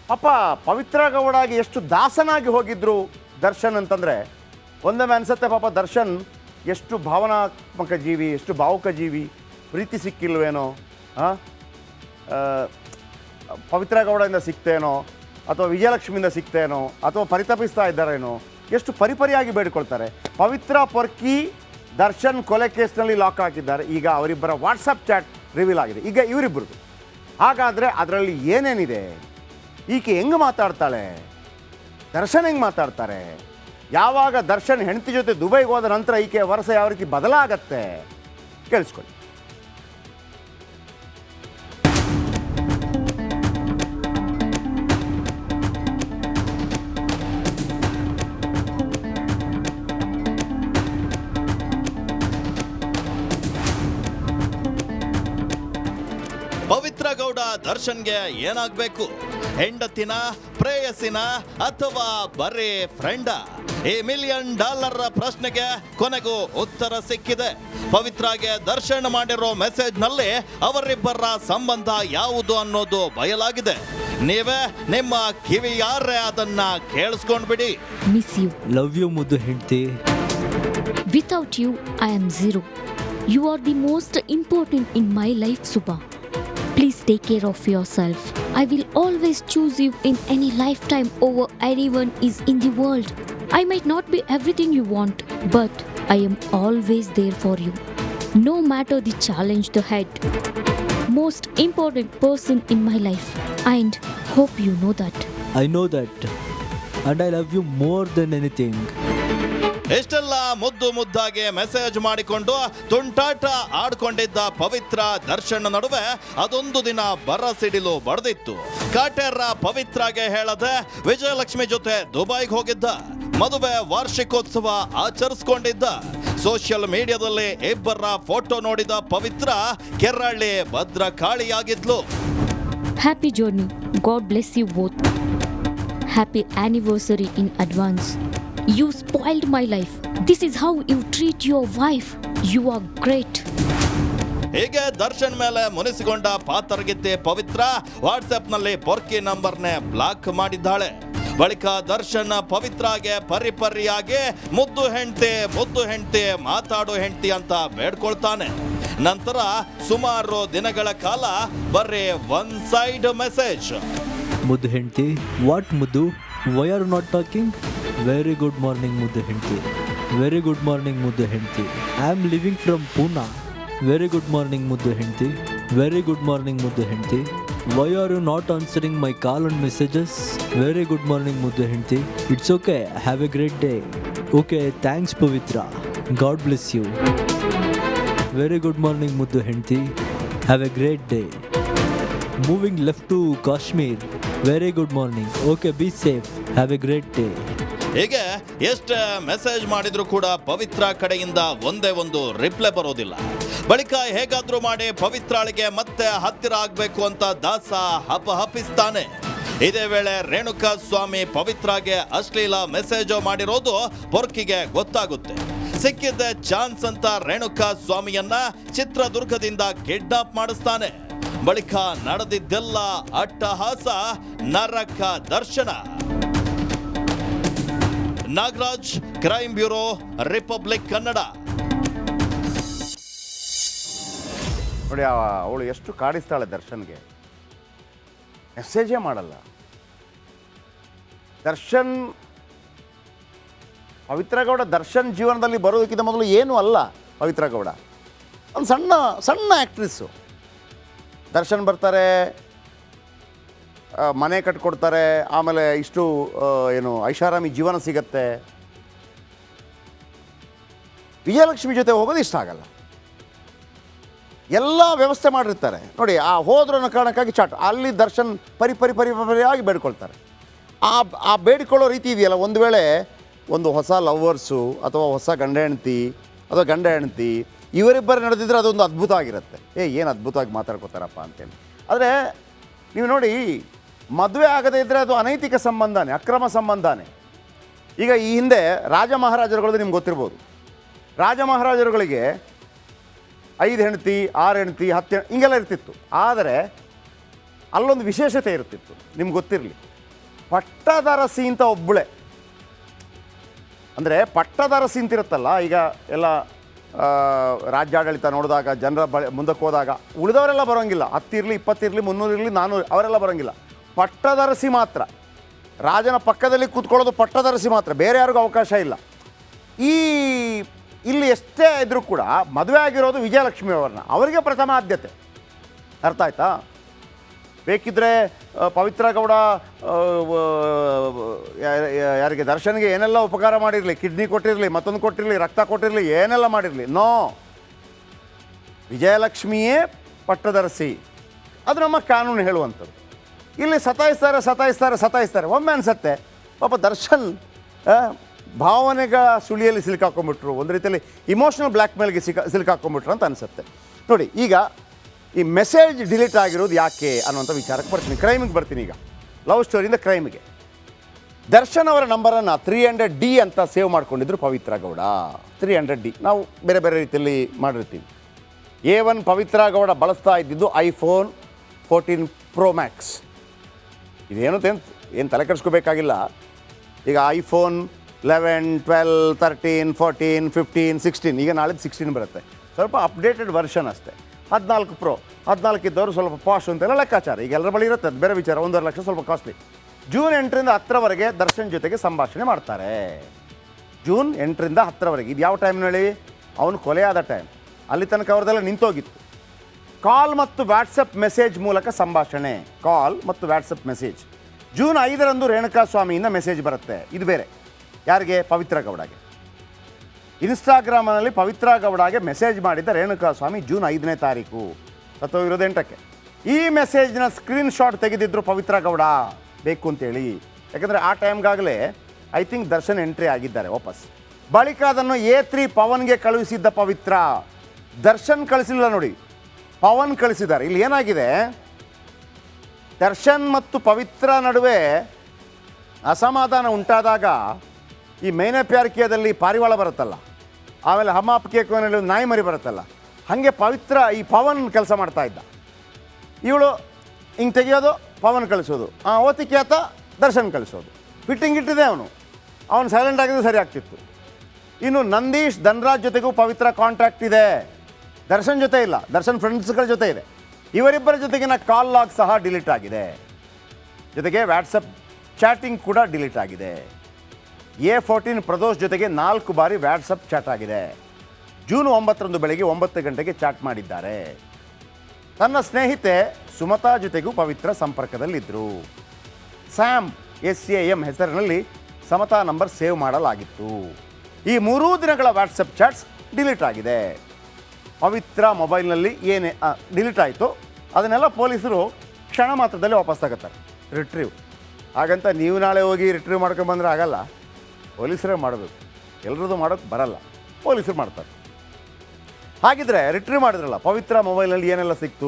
ಪಾಪ ಪವಿತ್ರ ಗೌಡಗೆ ಎಷ್ಟು ದಾಸನಾಗಿ ಹೋಗಿದ್ರು ದರ್ಶನ್ ಅಂತಂದರೆ ಒಂದೊಮ್ಮೆ ಅನಿಸುತ್ತೆ ಪಾಪ ದರ್ಶನ್ ಎಷ್ಟು ಭಾವನಾತ್ಮಕ ಜೀವಿ, ಎಷ್ಟು ಭಾವುಕ ಜೀವಿ, ಪ್ರೀತಿ ಸಿಕ್ಕಿಲ್ವೇನೋ, ಪವಿತ್ರ ಗೌಡದಿಂದ ಸಿಕ್ತೇನೋ ಅಥವಾ ವಿಜಯಲಕ್ಷ್ಮಿಯಿಂದ ಸಿಕ್ತೇನೋ ಅಥವಾ ಪರಿತಪಿಸ್ತಾ ಇದ್ದಾರೇನೋ, ಎಷ್ಟು ಪರಿಪರಿಯಾಗಿ ಬೇಡಿಕೊಳ್ತಾರೆ. ಪವಿತ್ರ ಪೊರ್ಕಿ ದರ್ಶನ್ ಕೊಲೆ ಕೇಸ್ನಲ್ಲಿ ಲಾಕ್ ಹಾಕಿದ್ದಾರೆ. ಈಗ ಅವರಿಬ್ಬರ ವಾಟ್ಸಪ್ ಚಾಟ್ ರಿವೀಲ್ ಆಗಿದೆ. ಈಗ ಇವರಿಬ್ಬರದು. ಹಾಗಾದರೆ ಅದರಲ್ಲಿ ಏನೇನಿದೆ? ಈಕೆ ಹೆಂಗೆ ಮಾತಾಡ್ತಾಳೆ, ದರ್ಶನ್ ಹೆಂಗೆ ಮಾತಾಡ್ತಾರೆ, ಯಾವಾಗ ದರ್ಶನ್ ಹೆಂಡತಿ ಜೊತೆ ದುಬೈಗೆ ಹೋದ ನಂತರ ಈಕೆ ವರ್ಷ ಯಾವ ರೀತಿ ಬದಲಾಗತ್ತೆ ಕೇಳಿಸ್ಕೊಳ್ಳಿ. ಪವಿತ್ರ ಗೌಡ ದರ್ಶನ್ಗೆ ಏನಾಗಬೇಕು? ಹೆಂಡತಿನ, ಪ್ರೇಯಸಿನ ಅಥವಾ ಬರೀ ಫ್ರೆಂಡ? ಈ $1 ಮಿಲಿಯನ್ ಪ್ರಶ್ನೆಗೆ ಕೊನೆಗೂ ಉತ್ತರ ಸಿಕ್ಕಿದೆ. ಪವಿತ್ರಾಗೆ ದರ್ಶನ್ ಮಾಡಿರೋ ಮೆಸೇಜ್ನಲ್ಲಿ ಅವರಿಬ್ಬರ ಸಂಬಂಧ ಯಾವುದು ಅನ್ನೋದು ಬಯಲಾಗಿದೆ. ನೀವೇ ನಿಮ್ಮ ಕಿವಿಯಾರೆ ಅದನ್ನ ಕೇಳಿಸ್ಕೊಂಡ್ಬಿಡಿ. ಮಿಸ್ ಯು, ಲವ್ ಯು ಮುದ್ದು ಹೆಂಡತಿ. Without you I am zero. You are the most important in my life ಸುಬಾ. Please take care of yourself. I will always choose you in any lifetime over anyone is in the world. I might not be everything you want, but I am always there for you. No matter the challenge ahead. Most important person in my life, and hope you know that. I know that, and I love you more than anything. ಎಷ್ಟೆಲ್ಲ ಮುದ್ದು ಮುದ್ದಾಗಿ message ಮಾಡಿಕೊಂಡು ತುಂಟಾಟ ಆಡ್ಕೊಂಡಿದ್ದ ಪವಿತ್ರ ದರ್ಶನ್ ನಡುವೆ ಅದೊಂದು ದಿನ ಬರಸಿಡಿಲು ಬಡ್ದಿತ್ತು. ಕಾಟೇರ ಪವಿತ್ರಾಗೆ ಹೇಳದೆ ವಿಜಯಲಕ್ಷ್ಮಿ ಜೊತೆ ದುಬೈಗೆ ಹೋಗಿದ್ದ. ಮದುವೆ ವಾರ್ಷಿಕೋತ್ಸವ ಆಚರಿಸ್ಕೊಂಡಿದ್ದ. ಸೋಷಿಯಲ್ ಮೀಡಿಯಾದಲ್ಲಿ ಇಬ್ಬರ ಫೋಟೋ ನೋಡಿದ ಪವಿತ್ರ ಕೆರಳಿ ಭದ್ರಕಾಳಿಯಾಗಿದ್ಲು. Happy journey. God bless you both. Happy anniversary in advance. You spoiled my life. This is how you treat your wife. You are great. ಹೀಗೆ ದರ್ಶನ್ ಮೇಲೆ ಮುನಿಸಿಕೊಂಡ ಪಾತರಗಿತ್ತಿ ಪವಿತ್ರ ವಾಟ್ಸ್ಆಪ್ ನಲ್ಲಿ ಪೊರ್ಕಿ ನಂಬರ್ನೇ ಬ್ಲಾಕ್ ಮಾಡಿದ್ದಾಳೆ. ಬಳಿಕ ದರ್ಶನ್ ಪವಿತ್ರಾಗೆ ಪರಿಪರಿಯಾಗಿ ಮುದ್ದು ಹೆಂಡತಿ ಮಾತಾಡು ಹೆಂಡತಿ ಅಂತ ಬೇಡ್ಕೊಳ್ತಾನೆ. ನಂತರ ಸುಮಾರು ದಿನಗಳ ಕಾಲ ಬರೀ ಒನ್ ಸೈಡ್ ಮೆಸೇಜ್. ಮುದ್ದು ಹೆಂಡತಿ, ವಾಟ್ ಮುದ್ದು? Why are not talking? Very good morning ಮುದ್ದು ಹೆಂಡತಿ. ವೆರಿ ಗುಡ್ ಮಾರ್ನಿಂಗ್ ಮುದ್ದು ಹೆಂಡತಿ. I am living from Poona. Very good morning ಮುದ್ದು ಹೆಂಡತಿ. ವೆರಿ ಗುಡ್ ಮಾರ್ನಿಂಗ್ ಮುದ್ದು ಹೆಂಡತಿ. Why are you not answering my call and messages? Very good morning ಮುದ್ದು ಹೆಂಡತಿ. It's okay, have a great day. Okay, thanks Pavithra. God bless you. Very good morning ಮುದ್ದು ಹೆಂಡತಿ. Have a great day. Moving left to Kashmir. Very good morning. Okay, be safe. Have a great day. ಹೀಗೆ ಎಷ್ಟು message ಮಾಡಿದ್ರು ಕೂಡ ಪವಿತ್ರ ಕಡೆಯಿಂದ ಒಂದೇ ಒಂದು reply ಬರೋದಿಲ್ಲ. ಬಳಿಕ ಹೇಗಾದ್ರೂ ಮಾಡಿ ಪವಿತ್ರಾಳಿಗೆ ಮತ್ತೆ ಹತ್ತಿರ ಆಗ್ಬೇಕು ಅಂತ ದಾಸ ಹಪಿಸ್ತಾನೆ. ಇದೇ ವೇಳೆ ರೇಣುಕಾ ಸ್ವಾಮಿ ಪವಿತ್ರಾಗೆ ಅಶ್ಲೀಲ ಮೆಸೇಜ್ ಮಾಡಿರೋದು ಪೊರ್ಕಿಗೆ ಗೊತ್ತಾಗುತ್ತೆ. ಸಿಕ್ಕಿದ್ದ ಚಾನ್ಸ್ ಅಂತ ರೇಣುಕಾ ಸ್ವಾಮಿಯನ್ನ ಚಿತ್ರದುರ್ಗದಿಂದ ಕಿಡ್ನಾಪ್ ಮಾಡಿಸ್ತಾನೆ. ಬಳಿಕ ನಡೆದಿದ್ದೆಲ್ಲ ಅಟ್ಟಹಾಸ, ನರಕ ದರ್ಶನ. Nagaraj, crime bureau, republic Kannada. ನೋಡಿ, ಅವಳು ಎಷ್ಟು ಕಾಡಿಸ್ತಾಳೆ ದರ್ಶನ್ಗೆ. ಮೆಸೇಜೇ ಮಾಡಲ್ಲ. ದರ್ಶನ್, ಪವಿತ್ರ ಗೌಡ ದರ್ಶನ್ ಜೀವನದಲ್ಲಿ ಬರೋದಕ್ಕಿಂತ ಮೊದಲು ಏನೂ ಅಲ್ಲ. ಪವಿತ್ರ ಗೌಡ ಒಂದು ಸಣ್ಣ ಆ್ಯಕ್ಟ್ರೆಸ್ಸು. ದರ್ಶನ್ ಬರ್ತಾರೆ, ಮನೆ ಕಟ್ಕೊಡ್ತಾರೆ, ಆಮೇಲೆ ಇಷ್ಟು ಐಷಾರಾಮಿ ಜೀವನ ಸಿಗತ್ತೆ. ವಿಜಯಲಕ್ಷ್ಮಿ ಜೊತೆ ಹೋಗೋದು ಇಷ್ಟ ಆಗಲ್ಲ. ಎಲ್ಲ ವ್ಯವಸ್ಥೆ ಮಾಡಿರ್ತಾರೆ ನೋಡಿ. ಹೋದ್ರೂ ಅನ್ನೋ ಕಾರಣಕ್ಕಾಗಿ ಚಾಟ್ ಅಲ್ಲಿ ದರ್ಶನ್ ಪರಿಪರಿಯಾಗಿ ಬೇಡ್ಕೊಳ್ತಾರೆ. ಆ ಬೇಡಿಕೊಳ್ಳೋ ರೀತಿ ಇದೆಯಲ್ಲ, ಒಂದು ವೇಳೆ ಒಂದು ಹೊಸ ಲವ್ವರ್ಸು ಅಥವಾ ಹೊಸ ಗಂಡ ಹೆಂಡತಿ ಇವರಿಬ್ಬರು ನಡೆದಿದ್ರೆ ಅದೊಂದು ಅದ್ಭುತ ಆಗಿರುತ್ತೆ. ಏನು ಅದ್ಭುತವಾಗಿ ಮಾತಾಡ್ಕೋತಾರಪ್ಪ ಅಂತೇಳಿ. ಆದರೆ ನೀವು ನೋಡಿ, ಮದುವೆ ಆಗದೇ ಇದ್ದರೆ ಅದು ಅನೈತಿಕ ಸಂಬಂಧನೇ, ಅಕ್ರಮ ಸಂಬಂಧನೇ. ಈಗ ಈ ಹಿಂದೆ ರಾಜ ಮಹಾರಾಜರುಗಳದ್ದು ನಿಮ್ಗೆ ಗೊತ್ತಿರ್ಬೋದು. ರಾಜ ಮಹಾರಾಜರುಗಳಿಗೆ 5 ಹೆಂಡತಿ, 6 ಹೆಂಡತಿ, 10 ಹಿಂಗೆಲ್ಲ ಇರ್ತಿತ್ತು. ಆದರೆ ಅಲ್ಲೊಂದು ವಿಶೇಷತೆ ಇರ್ತಿತ್ತು, ನಿಮ್ಗೆ ಗೊತ್ತಿರಲಿ. ಪಟ್ಟದರಸಿ ಅಂತ ಒಬ್ಬಳೆ, ಅಂದರೆ ಪಟ್ಟದರಸಿ ಅಂತಿರುತ್ತಲ್ಲ, ಈಗ ಎಲ್ಲ ರಾಜ್ಯಾಡಳಿತ ನೋಡಿದಾಗ ಜನರ ಮುಂದಕ್ಕೆ ಹೋದಾಗ ಉಳಿದವರೆಲ್ಲ ಬರೋಂಗಿಲ್ಲ. 10 ಇರಲಿ 20 ಇರಲಿ 300 ಇರಲಿ 400 ಅವರೆಲ್ಲ ಬರೋಂಗಿಲ್ಲ. ಪಟ್ಟದರಸಿ ಮಾತ್ರ, ರಾಜನ ಪಕ್ಕದಲ್ಲಿ ಕೂತ್ಕೊಳ್ಳೋದು ಪಟ್ಟದರಸಿ ಮಾತ್ರ, ಬೇರೆ ಯಾರಿಗೂ ಅವಕಾಶ ಇಲ್ಲ. ಇಲ್ಲಿ ಎಷ್ಟೇ ಇದ್ರೂ ಕೂಡ ಮದುವೆ ಆಗಿರೋದು ವಿಜಯಲಕ್ಷ್ಮಿ ಅವ್ರನ್ನ, ಅವರಿಗೆ ಪ್ರಥಮ ಆದ್ಯತೆ. ಅರ್ಥ ಆಯ್ತಾ? ಬೇಕಿದ್ದರೆ ಪವಿತ್ರ ಗೌಡ ಯಾರಿಗೆ ದರ್ಶನ್ಗೆ ಏನೆಲ್ಲ ಉಪಕಾರ ಮಾಡಿರಲಿ, ಕಿಡ್ನಿ ಕೊಟ್ಟಿರಲಿ, ಮತ್ತೊಂದು ಕೊಟ್ಟಿರಲಿ, ರಕ್ತ ಕೊಟ್ಟಿರಲಿ, ಏನೆಲ್ಲ ಮಾಡಿರಲಿ, ನೋ, ವಿಜಯಲಕ್ಷ್ಮಿಯೇ ಪಟ್ಟದರಸಿ. ಅದು ನಮ್ಮ ಕಾನೂನು ಹೇಳುವಂಥದ್ದು. ಇಲ್ಲಿ ಸತಾಯಿಸ್ತಾರೆ. ಒಮ್ಮೆ ಅನಿಸತ್ತೆ ಪಾಪ ದರ್ಶನ್ ಭಾವನೆಗಳ ಸುಳಿಯಲ್ಲಿ ಸಿಲುಕಾಕೊಂಡ್ಬಿಟ್ರು, ಒಂದು ರೀತಿಯಲ್ಲಿ ಇಮೋಷ್ನಲ್ ಬ್ಲ್ಯಾಕ್ ಮೇಲ್ಗೆ ಸಿಲುಕಾಕೊಂಡ್ಬಿಟ್ರು ಅಂತ ಅನಿಸುತ್ತೆ. ನೋಡಿ, ಈಗ ಈ ಮೆಸೇಜ್ ಡಿಲೀಟ್ ಆಗಿರೋದು ಯಾಕೆ ಅನ್ನೋಂಥ ವಿಚಾರಕ್ಕೆ ಬರ್ತೀನಿ. ಕ್ರೈಮಿಗೆ ಬರ್ತೀನಿ. ಈಗ ಲವ್ ಸ್ಟೋರಿಯಿಂದ ಕ್ರೈಮಿಗೆ. ದರ್ಶನ್ ಅವರ ನಂಬರನ್ನು 300D ಅಂತ ಸೇವ್ ಮಾಡ್ಕೊಂಡಿದ್ರು ಪವಿತ್ರ ಗೌಡ. 300D ನಾವು ಬೇರೆ ಬೇರೆ ರೀತಿಯಲ್ಲಿ ಮಾಡಿರ್ತೀವಿ. A1 ಪವಿತ್ರ ಗೌಡ ಬಳಸ್ತಾ ಇದ್ದಿದ್ದು iPhone 14 Pro Max. ಇದೇನು ಏನು ತಲೆ ಕೆಡಿಸ್ಕೋಬೇಕಾಗಿಲ್ಲ. ಈಗ iPhone 11, 12, 13, 14, 15, 16, ಈಗ ನಾಳೆ 16 ಬರುತ್ತೆ. ಸ್ವಲ್ಪ ಅಪ್ಡೇಟೆಡ್ ವರ್ಷನ್ ಅಷ್ಟೇ. 14 Pro, 14 ಇದ್ದವರು ಸ್ವಲ್ಪ ಪಾಶ್ ಅಂತೆಲ್ಲ ಲೆಕ್ಕಾಚಾರ. ಈಗ ಎಲ್ಲರ ಬಳಿ ಇರುತ್ತೆ, ಅದು ಬೇರೆ ವಿಚಾರ. 1.5 ಲಕ್ಷ ಸ್ವಲ್ಪ ಕಾಸ್ಟ್ಲಿ. ಜೂನ್ 8ರಿಂದ 10ರವರೆಗೆ ದರ್ಶನ್ ಜೊತೆಗೆ ಸಂಭಾಷಣೆ ಮಾಡ್ತಾರೆ. ಜೂನ್ 8ರಿಂದ 10ರವರೆಗೆ. ಇದು ಯಾವ ಟೈಮ್ನಲ್ಲಿ? ಅವನು ಕೊಲೆಯಾದ ಟೈಮ್. ಅಲ್ಲಿ ತನಕ ಅವ್ರದ್ದೆಲ್ಲ ನಿಂತೋಗಿತ್ತು. ಕಾಲ್ ಮತ್ತು ವಾಟ್ಸಪ್ ಮೆಸೇಜ್ ಮೂಲಕ ಸಂಭಾಷಣೆ. ಕಾಲ್ ಮತ್ತು ವಾಟ್ಸಪ್ ಮೆಸೇಜ್. ಜೂನ್ 5ರಂದು ರೇಣುಕಾ ಸ್ವಾಮಿಯಿಂದ ಮೆಸೇಜ್ ಬರುತ್ತೆ. ಇದು ಬೇರೆ. ಯಾರಿಗೆ? ಪವಿತ್ರ ಗೌಡಗೆ. ಇನ್ಸ್ಟಾಗ್ರಾಮ್ನಲ್ಲಿ ಪವಿತ್ರ ಗೌಡಗೆ ಮೆಸೇಜ್ ಮಾಡಿದ್ದ ರೇಣುಕಾ ಸ್ವಾಮಿ ಜೂನ್ 5ನೇ ತಾರೀಕು. ಸತ್ತೋಗಿರೋದು 8ಕ್ಕೆ. ಈ ಮೆಸೇಜ್ನ ಸ್ಕ್ರೀನ್ಶಾಟ್ ತೆಗೆದಿದ್ರು ಪವಿತ್ರ ಗೌಡ ಬೇಕು ಅಂತೇಳಿ. ಯಾಕಂದರೆ ಆ ಟೈಮ್ಗಾಗಲೇ ಐ ಥಿಂಕ್ ದರ್ಶನ್ ಎಂಟ್ರಿ ಆಗಿದ್ದಾರೆ ವಾಪಸ್. ಬಳಿಕ ಅದನ್ನು A3 ಪವನ್ಗೆ ಕಳುಹಿಸಿದ್ದ ಪವಿತ್ರ. ದರ್ಶನ್ ಕಳಿಸಿಲ್ಲ ನೋಡಿ, ಪವನ್ ಕಳಿಸಿದ್ದಾರೆ. ಇಲ್ಲಿ ಏನಾಗಿದೆ, ದರ್ಶನ್ ಮತ್ತು ಪವಿತ್ರ ನಡುವೆ ಅಸಮಾಧಾನ ಉಂಟಾದಾಗ ಈ ಮೈನೆ ಪ್ಯಾರ್ಕಿಯಾದಲ್ಲಿ ಪಾರಿವಾಳ ಬರುತ್ತಲ್ಲ, ಆಮೇಲೆ ಹಮಾಪ್ ಕೇಕೋನಲ್ಲಿ ನಾಯಿ ಮರಿ ಬರುತ್ತಲ್ಲ, ಹಾಗೆ ಪವಿತ್ರ ಈ ಪವನ್ ಕೆಲಸ ಮಾಡ್ತಾ ಇದ್ದ. ಇವಳು ಹಿಂಗೆ ತೆಗಿಯೋದು, ಪವನ್ ಕಳಿಸೋದು, ಓತಿಕೆ ಆತ ದರ್ಶನ್ ಕಳಿಸೋದು. ಫಿಟ್ಟಿಂಗ್ ಇಟ್ಟಿದೆ ಅವನು ಸೈಲೆಂಟ್ ಆಗಿದ್ದು ಸರಿ ಆಗ್ತಿತ್ತು. ಇನ್ನು ನಂದೀಶ್ ಧನ್ರಾಜ್ ಜೊತೆಗೂ ಪವಿತ್ರ ಕಾಂಟ್ಯಾಕ್ಟ್ ಇದೆ. ದರ್ಶನ್ ಜೊತೆ ಇಲ್ಲ, ದರ್ಶನ್ ಫ್ರೆಂಡ್ಸ್ಗಳ ಜೊತೆ ಇದೆ. ಇವರಿಬ್ಬರ ಜೊತೆಗಿನ ಕಾಲ್ ಲಾಗ್ ಸಹ ಡಿಲೀಟ್ ಆಗಿದೆ. ಜೊತೆಗೆ ವಾಟ್ಸಪ್ ಚಾಟಿಂಗ್ ಕೂಡ ಡಿಲೀಟ್ ಆಗಿದೆ. A14 ಪ್ರದೋಷ್ ಜೊತೆಗೆ 4 ಬಾರಿ ವಾಟ್ಸಪ್ ಚಾಟ್ ಆಗಿದೆ. ಜೂನ್ 9ರಂದು ಬೆಳಗ್ಗೆ 9 ಗಂಟೆಗೆ ಚಾಟ್ ಮಾಡಿದ್ದಾರೆ. ತನ್ನ ಸ್ನೇಹಿತೆ ಸುಮತಾ ಜೊತೆಗೂ ಪವಿತ್ರ ಸಂಪರ್ಕದಲ್ಲಿದ್ದರು. ಸ್ಯಾಮ್ SAM ಹೆಸರಿನಲ್ಲಿ ಸಮತಾ ನಂಬರ್ ಸೇವ್ ಮಾಡಲಾಗಿತ್ತು. ಈ 3 ದಿನಗಳ ವಾಟ್ಸಪ್ ಚಾಟ್ಸ್ ಡಿಲೀಟ್ ಆಗಿದೆ. ಪವಿತ್ರ ಮೊಬೈಲ್ನಲ್ಲಿ ಏನೇ ಡಿಲೀಟ್ ಆಯಿತು ಅದನ್ನೆಲ್ಲ ಪೊಲೀಸರು ಕ್ಷಣ ಮಾತ್ರದಲ್ಲಿ ವಾಪಸ್ ತಗೋತಾರೆ, ರಿಟ್ರೀವ್. ಹಾಗಂತ ನೀವು ನಾಳೆ ಹೋಗಿ ರಿಟ್ರೀವ್ ಮಾಡ್ಕೊಂಬಂದ್ರೆ ಆಗಲ್ಲ, ಪೊಲೀಸರೇ ಮಾಡಬೇಕು. ಎಲ್ಲರದ್ದು ಮಾಡೋಕ್ಕೆ ಬರಲ್ಲ, ಪೊಲೀಸರು ಮಾಡ್ತಾರೆ. ಹಾಗಿದ್ರೆ ರಿಟ್ರೀವ್ ಮಾಡಿದ್ರಲ್ಲ, ಪವಿತ್ರ ಮೊಬೈಲ್ನಲ್ಲಿ ಏನೆಲ್ಲ ಸಿಕ್ತು?